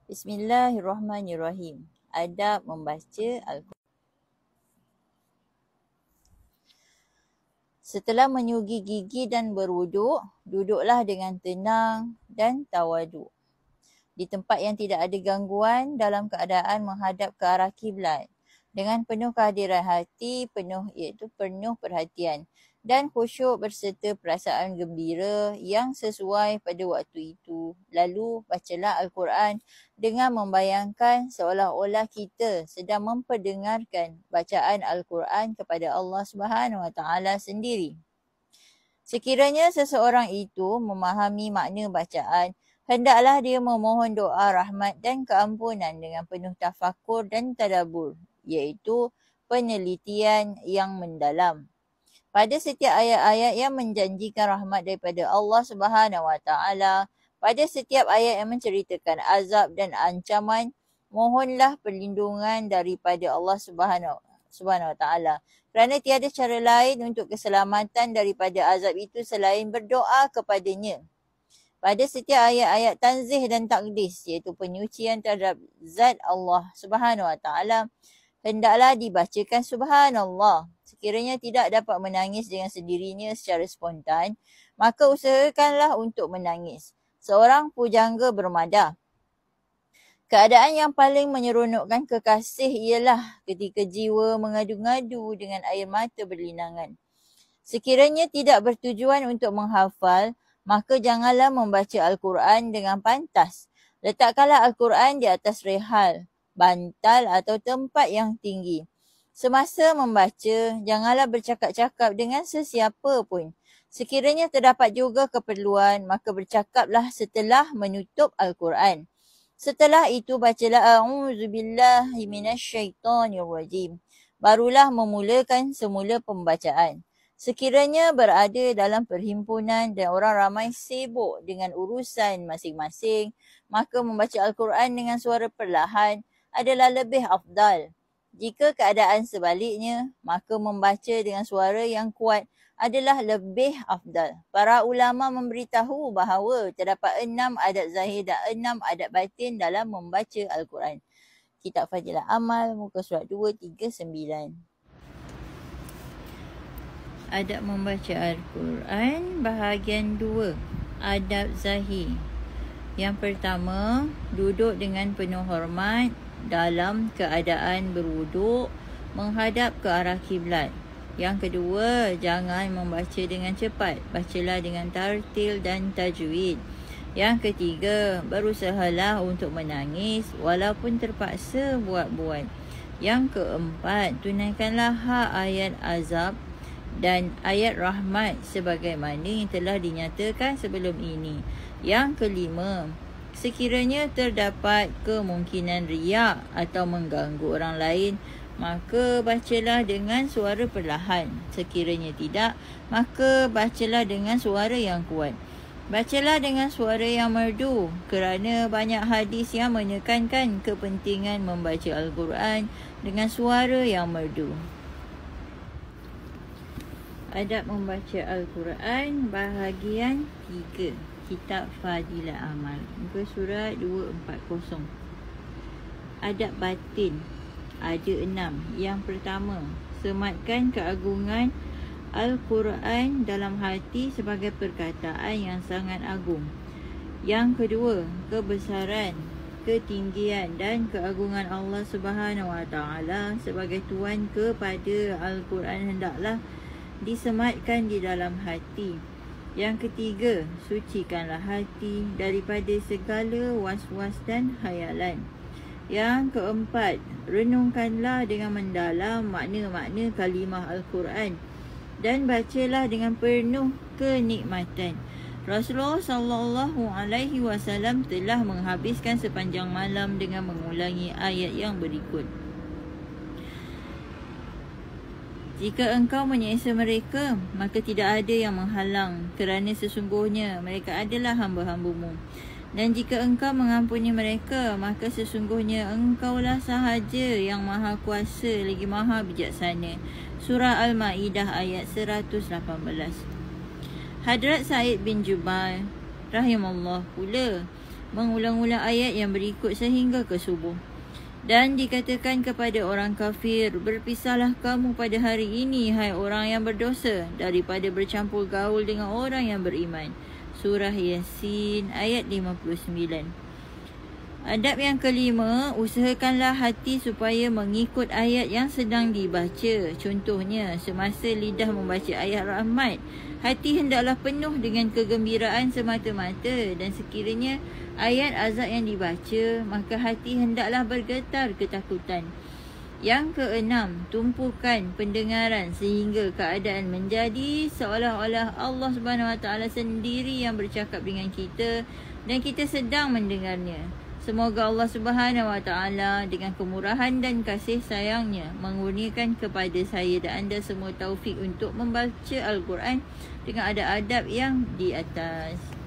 Bismillahirrahmanirrahim. Adab membaca Al-Quran. Setelah menyugi gigi dan berwuduk, duduklah dengan tenang dan tawaduk di tempat yang tidak ada gangguan dalam keadaan menghadap ke arah kiblat dengan penuh kehadiran hati, penuh perhatian dan khusyuk berserta perasaan gembira yang sesuai pada waktu itu. Lalu bacalah Al-Quran dengan membayangkan seolah-olah kita sedang memperdengarkan bacaan Al-Quran kepada Allah SWT sendiri. Sekiranya seseorang itu memahami makna bacaan, hendaklah dia memohon doa rahmat dan keampunan dengan penuh tafakur dan tadabbur, iaitu penelitian yang mendalam pada setiap ayat-ayat yang menjanjikan rahmat daripada Allah SWT. Pada setiap ayat yang menceritakan azab dan ancaman, mohonlah perlindungan daripada Allah SWT. Kerana tiada cara lain untuk keselamatan daripada azab itu selain berdoa kepadanya. Pada setiap ayat-ayat tanzih dan takdis, iaitu penyucian terhadap zat Allah SWT, hendaklah dibacakan Subhanallah. Sekiranya tidak dapat menangis dengan sendirinya secara spontan, maka usahakanlah untuk menangis. Seorang pujangga bermadah, keadaan yang paling menyeronokkan kekasih ialah ketika jiwa mengadu-ngadu dengan air mata berlinangan. Sekiranya tidak bertujuan untuk menghafal, maka janganlah membaca Al-Quran dengan pantas. Letakkanlah Al-Quran di atas rehal, bantal atau tempat yang tinggi. Semasa membaca, janganlah bercakap-cakap dengan sesiapa pun. Sekiranya terdapat juga keperluan, maka bercakaplah setelah menutup Al-Quran. Setelah itu bacalah A'udzubillahi minasyaitonirrajim. Barulah memulakan semula pembacaan. Sekiranya berada dalam perhimpunan dan orang ramai sibuk dengan urusan masing-masing, maka membaca Al-Quran dengan suara perlahan adalah lebih afdal. Jika keadaan sebaliknya, maka membaca dengan suara yang kuat adalah lebih afdal. Para ulama memberitahu bahawa terdapat 6 adab zahir dan 6 adab batin dalam membaca Al-Quran. Kitab Fadilah Amal, muka surat 239. Adab membaca Al-Quran, bahagian 2. Adab zahir. Yang pertama, duduk dengan penuh hormat dalam keadaan berwuduk menghadap ke arah kiblat. Yang kedua, jangan membaca dengan cepat. Bacalah dengan tartil dan tajwid. Yang ketiga, berusahalah untuk menangis walaupun terpaksa buat-buat. Yang keempat, tunaikanlah hak ayat azab dan ayat rahmat sebagaimana yang telah dinyatakan sebelum ini. Yang kelima, sekiranya terdapat kemungkinan riak atau mengganggu orang lain, maka bacalah dengan suara perlahan. Sekiranya tidak, maka bacalah dengan suara yang kuat. Bacalah dengan suara yang merdu kerana banyak hadis yang menekankan kepentingan membaca Al-Quran dengan suara yang merdu. Adab membaca Al-Quran, bahagian 3. Kitab Fadilah Amal, muka surat 240. Adab batin ada 6. Yang pertama, sematkan keagungan Al-Quran dalam hati sebagai perkataan yang sangat agung. Yang kedua, kebesaran, ketinggian dan keagungan Allah SWT sebagai Tuhan kepada Al-Quran hendaklah disematkan di dalam hati. Yang ketiga, sucikanlah hati daripada segala was-was dan khayalan. Yang keempat, renungkanlah dengan mendalam makna-makna kalimah Al-Quran dan bacalah dengan penuh kenikmatan. Rasulullah SAW telah menghabiskan sepanjang malam dengan mengulangi ayat yang berikut. Jika engkau menyiksa mereka, maka tidak ada yang menghalang, kerana sesungguhnya mereka adalah hamba-hambamu. Dan jika engkau mengampuni mereka, maka sesungguhnya engkaulah sahaja yang maha kuasa lagi maha bijaksana. Surah Al-Ma'idah ayat 118. Hadrat Sa'id bin Jubair rahimahullah pula mengulang-ulang ayat yang berikut sehingga ke subuh. Dan dikatakan kepada orang kafir, berpisahlah kamu pada hari ini, hai orang yang berdosa, daripada bercampur gaul dengan orang yang beriman. Surah Yasin ayat 59. Adab yang kelima, usahakanlah hati supaya mengikut ayat yang sedang dibaca. Contohnya, semasa lidah membaca ayat rahmat, hati hendaklah penuh dengan kegembiraan semata-mata, dan sekiranya ayat azab yang dibaca, maka hati hendaklah bergetar ketakutan. Yang keenam, tumpukan pendengaran sehingga keadaan menjadi seolah-olah Allah SWT sendiri yang bercakap dengan kita dan kita sedang mendengarnya. Semoga Allah SWT dengan kemurahan dan kasih sayangnya mengurniakan kepada saya dan anda semua taufik untuk membaca Al-Quran dengan adab-adab yang di atas.